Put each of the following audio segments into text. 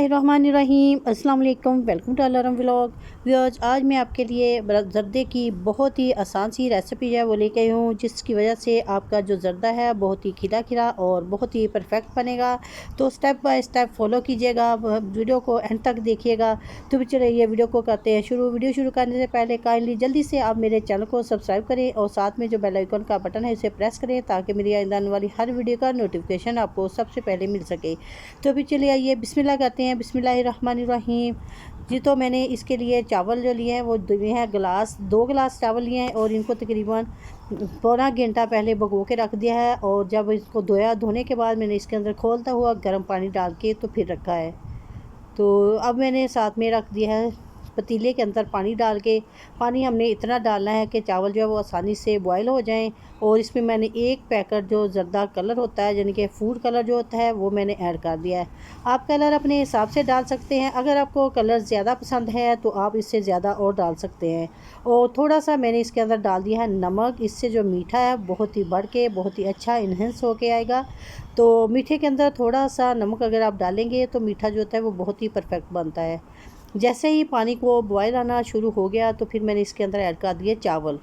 बिस्मिल्लाहिर्रहमानिर्रहीम। अस्सलाम वालेकुम। Welcome to alarm vlog. Viewers, आज मैं आपके लिए ज़र्दे की बहुत ही आसान सी रेसिपी है वो लेके आई हूँ, जिसकी वजह से आपका जो ज़र्दा है बहुत ही खिला खिला और बहुत ही परफेक्ट बनेगा। तो स्टेप बाय स्टेप फॉलो कीजिएगा, वीडियो को एंड तक देखिएगा। तो भी चलिए ये वीडियो को करते हैं शुरू। वीडियो शुरू करने से पहले काइंडली जल्दी से आप मेरे चैनल को सब्सक्राइब करें और साथ में जो बेल आइकन का बटन है उसे प्रेस करें, ताकि मेरी आने वाली हर वीडियो का नोटिफिकेशन आपको सबसे पहले मिल सके। तो भी चलिए आइए बिस्मिल्लाह करते हैं। बिस्मिल्लाहिर्रहमानिर्रहीम। जी, तो मैंने इसके लिए चावल जो लिए हैं वो लिए हैं गिलास, 2 गिलास चावल लिए हैं और इनको तकरीबन पौना घंटा पहले भिगो के रख दिया है। और जब इसको धोने के बाद मैंने इसके अंदर खोलता हुआ गर्म पानी डाल के तो फिर रखा है। तो अब मैंने साथ में रख दिया है पतीले के अंदर पानी डाल के। पानी हमने इतना डालना है कि चावल जो है वो आसानी से बॉयल हो जाएं। और इसमें मैंने एक पैकेट जो ज़र्दा कलर होता है, यानी कि फूड कलर जो होता है, वो मैंने ऐड कर दिया है। आप कलर अपने हिसाब से डाल सकते हैं। अगर आपको कलर ज़्यादा पसंद है तो आप इससे ज़्यादा और डाल सकते हैं। और थोड़ा सा मैंने इसके अंदर डाल दिया है नमक। इससे जो मीठा है बहुत ही बढ़ के बहुत ही अच्छा इन्हेंस होके आएगा। तो मीठे के अंदर थोड़ा सा नमक अगर आप डालेंगे तो मीठा जो होता है वो बहुत ही परफेक्ट बनता है। जैसे ही पानी को बॉयल आना शुरू हो गया तो फिर मैंने इसके अंदर ऐड कर दिए चावल।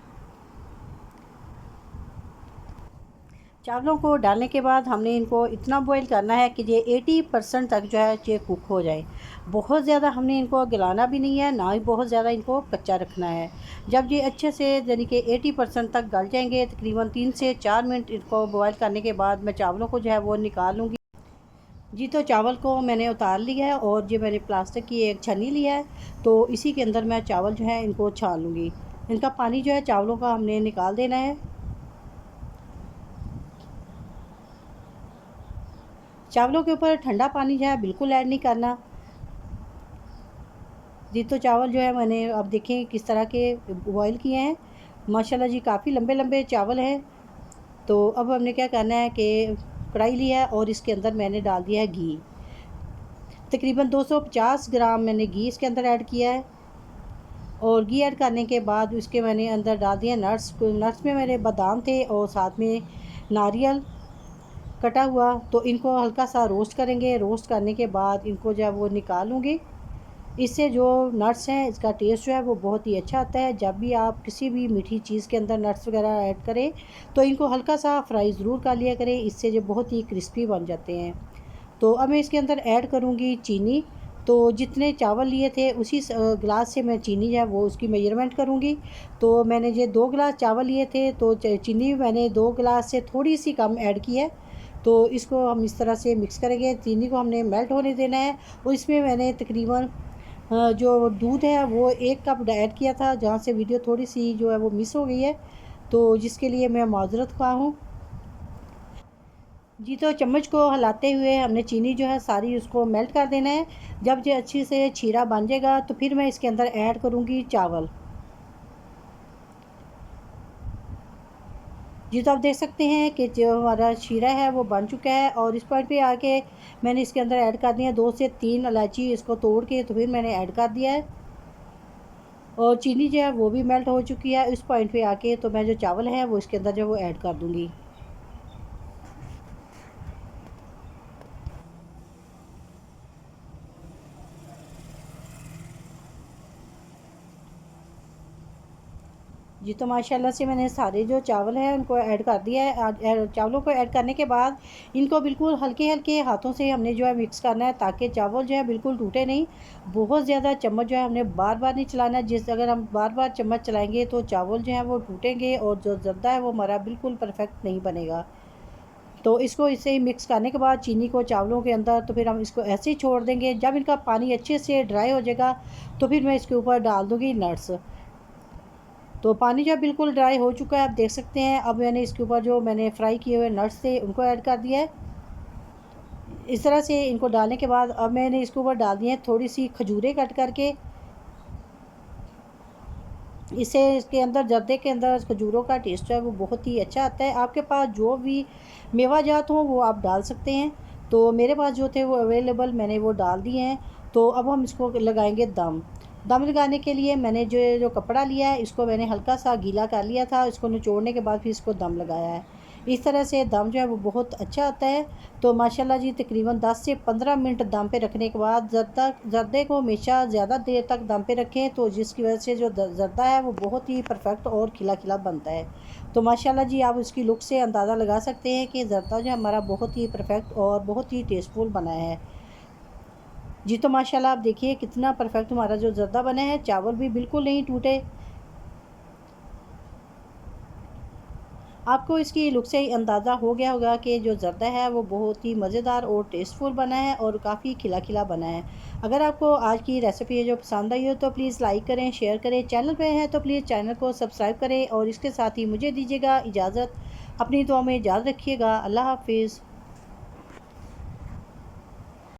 चावलों को डालने के बाद हमने इनको इतना बॉईल करना है कि ये 80% तक जो है ये कुक हो जाए। बहुत ज़्यादा हमने इनको गलाना भी नहीं है, ना ही बहुत ज़्यादा इनको कच्चा रखना है। जब ये अच्छे से यानी कि 80% तक गल जाएंगे, तकरीबन 3 से 4 मिनट इनको बॉयल करने के बाद मैं चावलों को जो है वो निकाल लूँगी। जी, तो चावल को मैंने उतार लिया है और जो मैंने प्लास्टिक की एक छन्नी लिया है, तो इसी के अंदर मैं चावल जो है इनको छान लूँगी। इनका पानी जो है चावलों का हमने निकाल देना है। चावलों के ऊपर ठंडा पानी जो है बिल्कुल ऐड नहीं करना। जी, तो चावल जो है मैंने अब देखें किस तरह के बॉयल किए हैं। माशाल्लाह जी, काफ़ी लंबे लंबे चावल हैं। तो अब हमने क्या करना है कि कढ़ाई लिया है और इसके अंदर मैंने डाल दिया है घी। तकरीबन 250 ग्राम मैंने घी इसके अंदर ऐड किया है। और घी ऐड करने के बाद उसके मैंने अंदर डाल दिया नट्स। नट्स में मेरे बादाम थे और साथ में नारियल कटा हुआ। तो इनको हल्का सा रोस्ट करेंगे। रोस्ट करने के बाद इनको जब वो निकालूँगी, इससे जो नट्स हैं इसका टेस्ट जो है वो बहुत ही अच्छा आता है। जब भी आप किसी भी मीठी चीज़ के अंदर नट्स वगैरह ऐड करें तो इनको हल्का सा फ्राई ज़रूर कर लिया करें, इससे जो बहुत ही क्रिस्पी बन जाते हैं। तो अब मैं इसके अंदर ऐड करूँगी चीनी। तो जितने चावल लिए थे उसी गिलास से मैं चीनी जो है वो उसकी मेजरमेंट करूँगी। तो मैंने ये 2 गिलास चावल लिए थे, तो चीनी मैंने 2 गिलास से थोड़ी सी कम ऐड की है। तो इसको हम इस तरह से मिक्स करेंगे। चीनी को हमने मेल्ट होने देना है। और इसमें मैंने तकरीबन जो दूध है वो 1 कप ऐड किया था, जहाँ से वीडियो थोड़ी सी जो है वो मिस हो गई है, तो जिसके लिए मैं माज़रत ख़्वाह हूँ। जी, तो चम्मच को हिलाते हुए हमने चीनी जो है सारी उसको मेल्ट कर देना है। जब ये अच्छी से छीरा बन जाएगा तो फिर मैं इसके अंदर ऐड करूँगी चावल। जी, तो आप देख सकते हैं कि जो हमारा शीरा है वो बन चुका है। और इस पॉइंट पे आके मैंने इसके अंदर ऐड कर दिया 2 से 3 इलायची, इसको तोड़ के तो फिर मैंने ऐड कर दिया है। और चीनी जो है वो भी मेल्ट हो चुकी है। इस पॉइंट पे आके तो मैं जो चावल है वो इसके अंदर जो वो ऐड कर दूँगी। जी, तो माशाल्लाह से मैंने सारे जो चावल हैं उनको ऐड कर दिया है। चावलों को ऐड करने के बाद इनको बिल्कुल हल्के-हल्के हाथों से हमने जो है मिक्स करना है, ताकि चावल जो है बिल्कुल टूटे नहीं। बहुत ज़्यादा चम्मच जो है हमने बार-बार नहीं चलाना है। अगर हम बार-बार चम्मच चलाएँगे तो चावल जो हैं वो टूटेंगे और जो ज़र्दा है वो हमारा बिल्कुल परफेक्ट नहीं बनेगा। तो इसको इससे ही मिक्स करने के बाद चीनी को चावलों के अंदर, तो फिर हम इसको ऐसे ही छोड़ देंगे। जब इनका पानी अच्छे से ड्राई हो जाएगा तो फिर मैं इसके ऊपर डाल दूँगी नट्स। तो पानी जो है बिल्कुल ड्राई हो चुका है, आप देख सकते हैं। अब मैंने इसके ऊपर जो मैंने फ्राई किए हुए नट्स थे उनको ऐड कर दिया है। इस तरह से इनको डालने के बाद अब मैंने इसके ऊपर डाल दिए हैं थोड़ी सी खजूरें कट करके। इससे इसके अंदर जर्दे के अंदर खजूरों का टेस्ट जो है वो बहुत ही अच्छा आता है। आपके पास जो भी मेवा जात हो वो आप डाल सकते हैं। तो मेरे पास जो थे वो अवेलेबल, मैंने वो डाल दिए हैं। तो अब हम इसको लगाएंगे दम। दम लगाने के लिए मैंने जो जो कपड़ा लिया है इसको मैंने हल्का सा गीला कर लिया था। इसको निचोड़ने के बाद फिर इसको दम लगाया है। इस तरह से दम जो है वो बहुत अच्छा आता है। तो माशाल्लाह जी तकरीबन 10 से 15 मिनट दम पे रखने के बाद ज़र्दे को हमेशा ज़्यादा देर तक दम पे रखें, तो जिसकी वजह से जो ज़र्दा है वो बहुत ही परफेक्ट और खिला खिला बनता है। तो माशाल्लाह जी आप उसकी लुक से अंदाज़ा लगा सकते हैं कि ज़र्दा जो हमारा बहुत ही परफेक्ट और बहुत ही टेस्टफुल बना है जी। तो माशाल्लाह आप देखिए कितना परफेक्ट हमारा जो ज़र्दा बना है, चावल भी बिल्कुल नहीं टूटे। आपको इसकी लुक से ही अंदाज़ा हो गया होगा कि जो ज़र्दा है वो बहुत ही मज़ेदार और टेस्टफुल बना है और काफ़ी खिला खिला बना है। अगर आपको आज की रेसिपी जो पसंद आई हो तो प्लीज़ लाइक करें, शेयर करें। चैनल पे हैं तो प्लीज़ चैनल को सब्सक्राइब करें और इसके साथ ही मुझे दीजिएगा इजाज़त। अपनी दुआ में याद रखिएगा। अल्लाह हाफ़िज़।